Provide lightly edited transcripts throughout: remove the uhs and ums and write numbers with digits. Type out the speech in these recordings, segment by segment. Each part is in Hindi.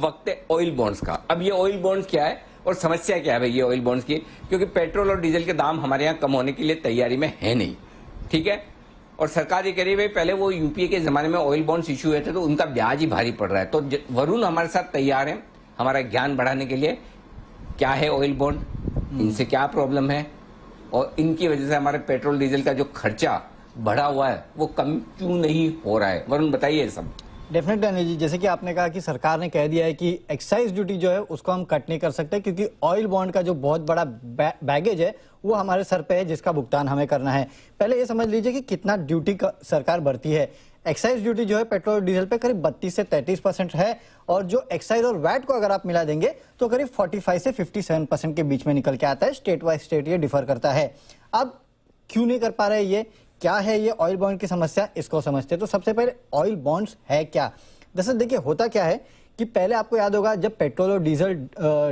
वक्त है ऑयल बॉन्ड्स का। अब ये ऑयल बॉन्ड्स क्या है और समस्या क्या है भाई ये ऑयल बॉन्ड्स की, क्योंकि पेट्रोल और डीजल के दाम हमारे यहाँ कम होने के लिए तैयारी में है नहीं, ठीक है। और सरकार ये कह रही है भाई पहले वो यूपीए के जमाने में ऑयल बॉन्ड्स इशू हुए थे तो उनका ब्याज ही भारी पड़ रहा है। तो वरुण हमारे साथ तैयार है हमारा ज्ञान बढ़ाने के लिए, क्या है ऑयल बॉन्ड, इनसे क्या प्रॉब्लम है और इनकी वजह से हमारे पेट्रोल डीजल का जो खर्चा बढ़ा हुआ है वो कम क्यों नहीं हो रहा है। वरुण बताइए सब। डेफिनेटली अनिल जी, जैसे कि आपने कहा कि सरकार ने कह दिया है कि एक्साइज ड्यूटी जो है उसको हम कट नहीं कर सकते, क्योंकि ऑयल बॉन्ड का जो बहुत बड़ा बैगेज है वो हमारे सर पे है जिसका भुगतान हमें करना है। पहले ये समझ लीजिए कि कितना ड्यूटी सरकार भरती है। एक्साइज ड्यूटी जो है पेट्रोल और डीजल पे करीब 32 से 33% है, और जो एक्साइज और वैट को अगर आप मिला देंगे तो करीब 45 से 57% के बीच में निकल के आता है। स्टेट वाइज स्टेट ये डिफर करता है। अब क्यों नहीं कर पा रहे, ये क्या है ये ऑयल बॉन्ड की समस्या, इसको समझते हैं। तो सबसे पहले ऑयल बॉन्ड्स है क्या। दरअसल देखिए होता क्या है कि पहले आपको याद होगा जब पेट्रोल और डीजल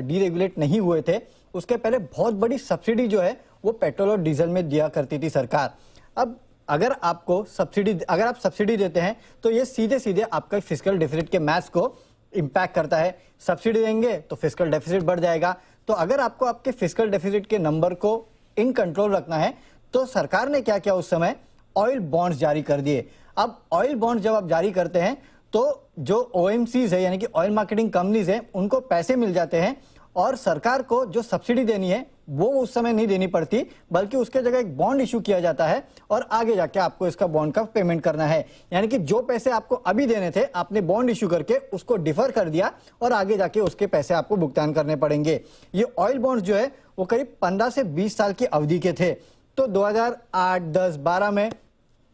डीरेगुलेट नहीं हुए थे उसके पहले बहुत बड़ी सब्सिडी जो है वो पेट्रोल और डीजल में दिया करती थी सरकार। अब अगर आप सब्सिडी देते हैं तो ये सीधे सीधे आपका फिस्कल डेफिसिट के मैथ्स को इंपैक्ट करता है। सब्सिडी देंगे तो फिस्कल डेफिसिट बढ़ जाएगा। तो अगर आपको आपके फिस्कल डेफिसिट के नंबर को इन कंट्रोल रखना है तो सरकार ने क्या किया, उस समय ऑयल बॉन्ड्स जारी कर दिए। अब ऑयल बॉन्ड्स जब आप जारी करते हैं तो जो ओएमसीज है यानी कि ऑयल मार्केटिंग कंपनीज है उनको पैसे मिल जाते हैं, और सरकार को जो सब्सिडी देनी है वो उस समय नहीं देनी पड़ती, बल्कि उसके जगह एक बॉन्ड इशू किया जाता है और आगे जाके आपको इसका बॉन्ड का पेमेंट करना है। यानी कि जो पैसे आपको अभी देने थे आपने बॉन्ड इशू करके उसको डिफर कर दिया और आगे जाके उसके पैसे आपको भुगतान करने पड़ेंगे। ये ऑयल बॉन्ड जो है वो करीब 15 से 20 साल की अवधि के थे। तो 2008, 10, 12 में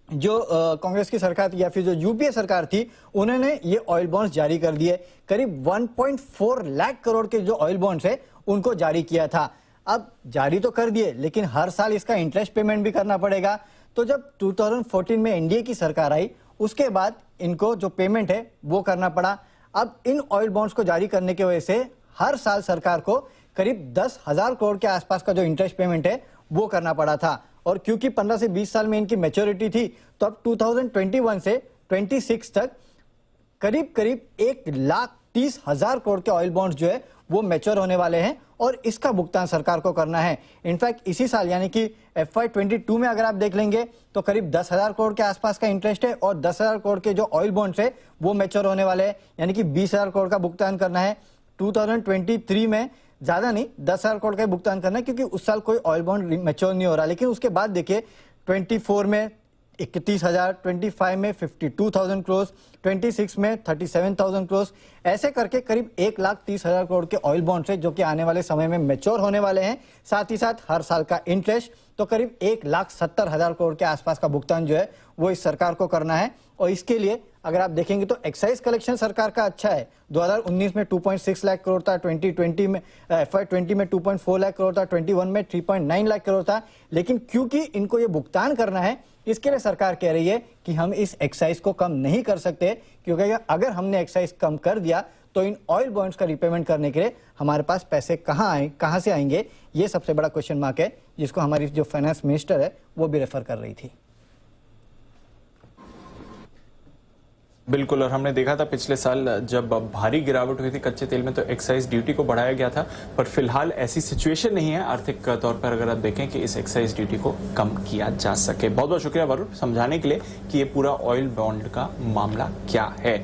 जो कांग्रेस की सरकार थी या फिर जो यूपीए सरकार थी उन्होंने ये ऑयल बॉन्ड्स जारी कर दिए। करीब 1.4 लाख करोड़ के जो ऑयल बॉन्ड्स है उनको जारी किया था। अब जारी तो कर दिए लेकिन हर साल इसका इंटरेस्ट पेमेंट भी करना पड़ेगा। तो जब 2014 में एनडीए की सरकार आई उसके बाद इनको जो पेमेंट है वो करना पड़ा। अब इन ऑयल बॉन्ड्स को जारी करने की वजह से हर साल सरकार को करीब 10,000 करोड़ के आसपास का जो इंटरेस्ट पेमेंट है वो करना पड़ा था। और क्योंकि 15 से 20 साल में इनकी मैच्योरिटी थी तो अब 2021 से 26 तक करीब 1,30,000 करोड़ के ऑयल बॉन्ड्स जो है वो मैच्योर होने वाले हैं और इसका भुगतान सरकार को करना है। इनफैक्ट इसी साल यानी कि FY22 में अगर आप देख लेंगे तो करीब 10,000 करोड़ के आसपास का इंटरेस्ट है और 10,000 करोड़ के जो ऑयल बॉन्ड्स है वो मैच्योर होने वाले हैं, यानी कि 20,000 करोड़ का भुगतान करना है। 2023 में ज्यादा नहीं 10,000 करोड़ का भुगतान करना है क्योंकि उस साल कोई ऑयल बॉन्ड मैच्योर नहीं हो रहा। लेकिन उसके बाद देखिए 24 में 31,000, 25 में 52,000 करोड़, 26 में 37,000 करोड़, ऐसे करके करीब 1,30,000 करोड़ के ऑयल बॉन्ड्स है जो कि आने वाले समय में मैच्योर होने वाले हैं। साथ ही साथ हर साल का इंटरेस्ट तो करीब 1,70,000 करोड़ के आसपास का भुगतान जो है वो इस सरकार को करना है। और इसके लिए अगर आप देखेंगे तो एक्साइज कलेक्शन सरकार का अच्छा है। 2019 में 2.6 लाख करोड़ था, 2020 में FY20 में 2.4 लाख करोड़ था, 21 में 3.9 लाख करोड़ था। लेकिन क्योंकि इनको ये भुगतान करना है इसके लिए सरकार कह रही है कि हम इस एक्साइज को कम नहीं कर सकते, क्योंकि अगर हमने एक्साइज कम कर दिया तो इन ऑयल बॉन्ड्स का रिपेमेंट करने के लिए हमारे पास पैसे कहां से आएंगे, ये सबसे बड़ा क्वेश्चन मार्क है जिसको हमारी जो फाइनेंस मिनिस्टर है वो भी रेफर कर रही थी। बिल्कुल, और हमने देखा था पिछले साल जब भारी गिरावट हुई थी कच्चे तेल में तो एक्साइज ड्यूटी को बढ़ाया गया था, पर फिलहाल ऐसी सिचुएशन नहीं है आर्थिक तौर पर अगर आप देखें कि इस एक्साइज ड्यूटी को कम किया जा सके। बहुत बहुत शुक्रिया वरुण समझाने के लिए कि ये पूरा ऑयल बॉन्ड का मामला क्या है।